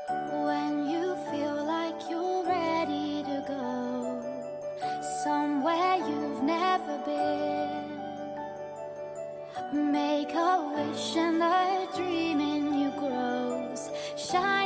When you feel like you're ready to go somewhere you've never been, make a wish and a dream in you grows. Shine